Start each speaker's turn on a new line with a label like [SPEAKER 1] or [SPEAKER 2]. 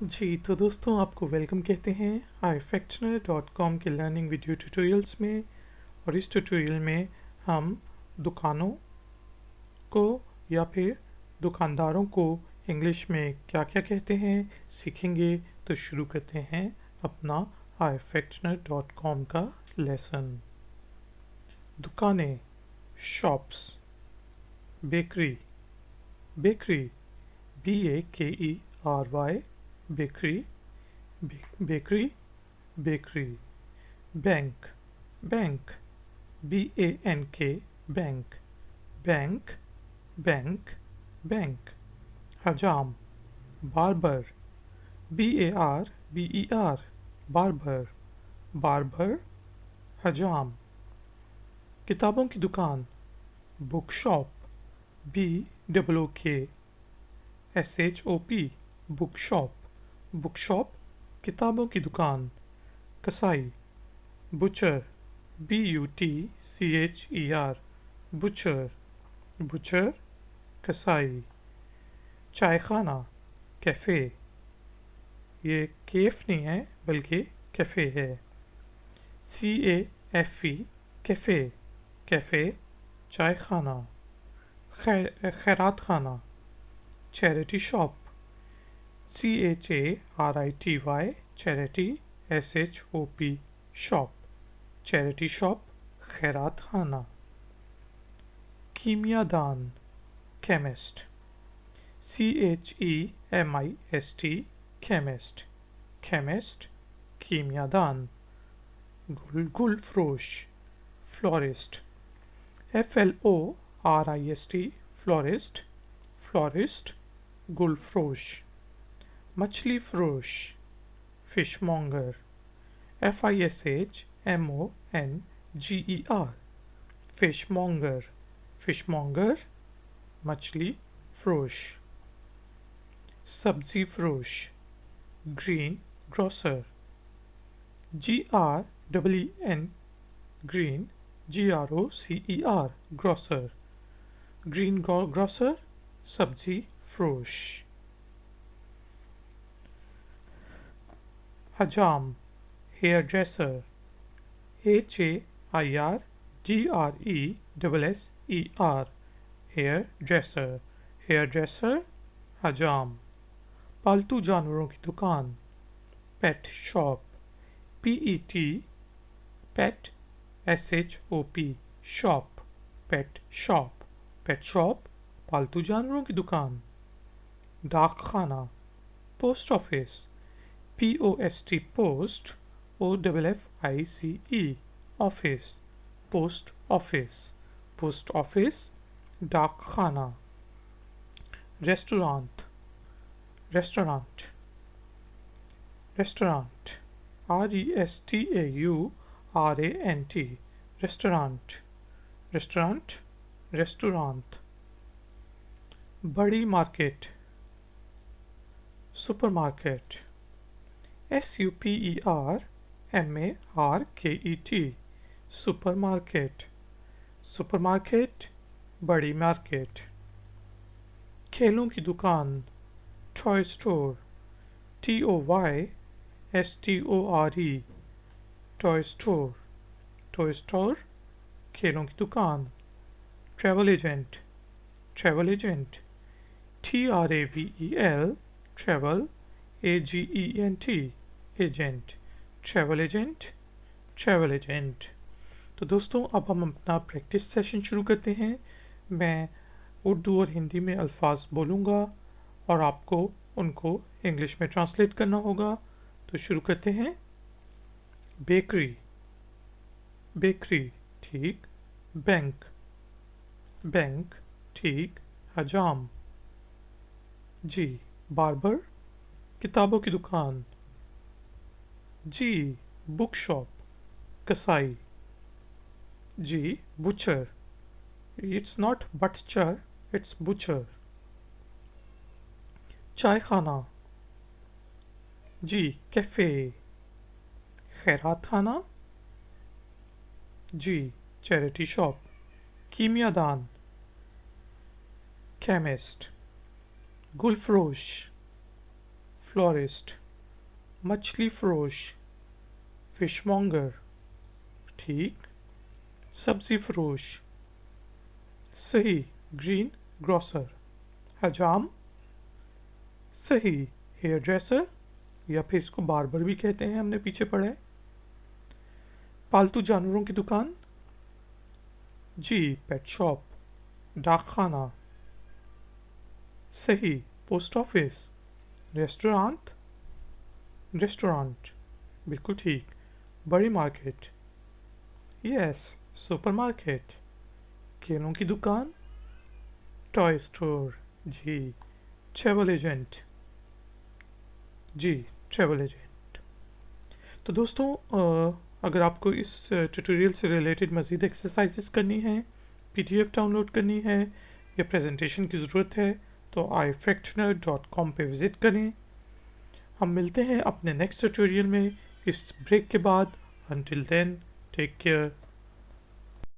[SPEAKER 1] जी तो दोस्तों आपको वेलकम कहते हैं iFactioner.com के लर्निंग वीडियो ट्यूटोरियल्स में। और इस ट्यूटोरियल में हम दुकानों को या फिर दुकानदारों को इंग्लिश में क्या क्या कहते हैं सीखेंगे। तो शुरू करते हैं अपना iFactioner.com का लेसन। दुकानें, shops. Bakery, bakery, BAKERY, bakery, bakery, bakery. Bank, bank, BANK, bank, bank, bank, bank. हजाम, बार्बर, BARBER, बार्बर, बार्बर, हजाम। किताबों की दुकान, book shop, BOOKSHOP, book shop, book shop, किताबों की दुकान। कसाई, बुचर, BUTCHER, बुचर, बुचर, कसाई। चाय खाना, कैफ़े, ये केफ नहीं है बल्कि कैफ़े है। CAFE, कैफ़े, कैफ़े, चाय खाना। खैरात खाना, charity shop, CHARITY, charity, SHOP, shop, charity shop, खैरात खाना। कीमियादान, केमिस्ट, CHEMIST, केमिस्ट, केमिस्ट, कीमियादान। गुल फरोश, फ्लोरिस्ट, FLORIST, फ्लोरिस्ट, फ्लोरिस्ट, गुल फरोश। मछली फरोश, फिशमोंगर, FISHMONGER, फिशमोंगर, फिशमोंगर, मछली फरोश। सब्जी फरोश, green grocer, GREEN, green, GROCER, grocer, green grocer, सब्जी फरोश। हजाम, hair dresser, HAIRDRESSER, hair dresser, hair dresser, हजाम। पालतू जानवरों की दुकान, pet shop, PET, pet, SHOP, shop, pet shop, pet shop, पालतू जानवरों की दुकान। डाक खाना, post office, POST, post, OFFICE, office, post office, post office, डाक खाना। Restaurant, restaurant, restaurant, RESTAURANT, restaurant, restaurant, restaurant. बड़ी market, supermarket, SUPERMARKET, supermarket, supermarket, बड़ी मार्केट। खेलों की दुकान, toy store, TOYSTORE, toy store, toy store, खेलों की दुकान। Travel agent, travel agent, TRAVEL, travel, AGENT, agent, travel agent, travel agent. तो दोस्तों अब हम अपना प्रैक्टिस सेशन शुरू करते हैं। मैं उर्दू और हिंदी में अल्फाज बोलूँगा और आपको उनको इंग्लिश में ट्रांसलेट करना होगा। तो शुरू करते हैं। बेकरी, बेकरी, ठीक। बैंक, बैंक, ठीक। हजाम, जी। बार्बर, किताबों की दुकान, जी। बुक शॉप, कसाई, जी। Butcher, it's not butcher, it's butcher. चाय खाना, जी। कैफ़े। खैरात खाना, जी। Charity shop. कीमियादान, केमिस्ट। गुलफरोश, florist, मछली फरोश, fishmonger, ठीक, सब्जी फरोश, सही, green grocer, हजाम, सही, हेयर ड्रेसर या फिर इसको बार्बर भी कहते हैं, हमने पीछे पढ़ा है। पालतू जानवरों की दुकान, जी, पेट शॉप, डाकखाना, सही, पोस्ट ऑफिस, रेस्टोरेंट, रेस्टोरेंट, बिल्कुल ठीक, बड़ी मार्केट, यस, सुपरमार्केट, खेलों की दुकान, टॉय स्टोर, जी, ट्रैवल एजेंट, जी, ट्रैवल एजेंट। तो दोस्तों अगर आपको इस ट्यूटोरियल से रिलेटेड मज़ीद एक्सरसाइजेस करनी है, पीडीएफ डाउनलोड करनी है या प्रेजेंटेशन की ज़रूरत है तो ifactioner.com पे विज़िट करें। हम मिलते हैं अपने नेक्स्ट ट्यूटोरियल में इस ब्रेक के बाद। Until then take care.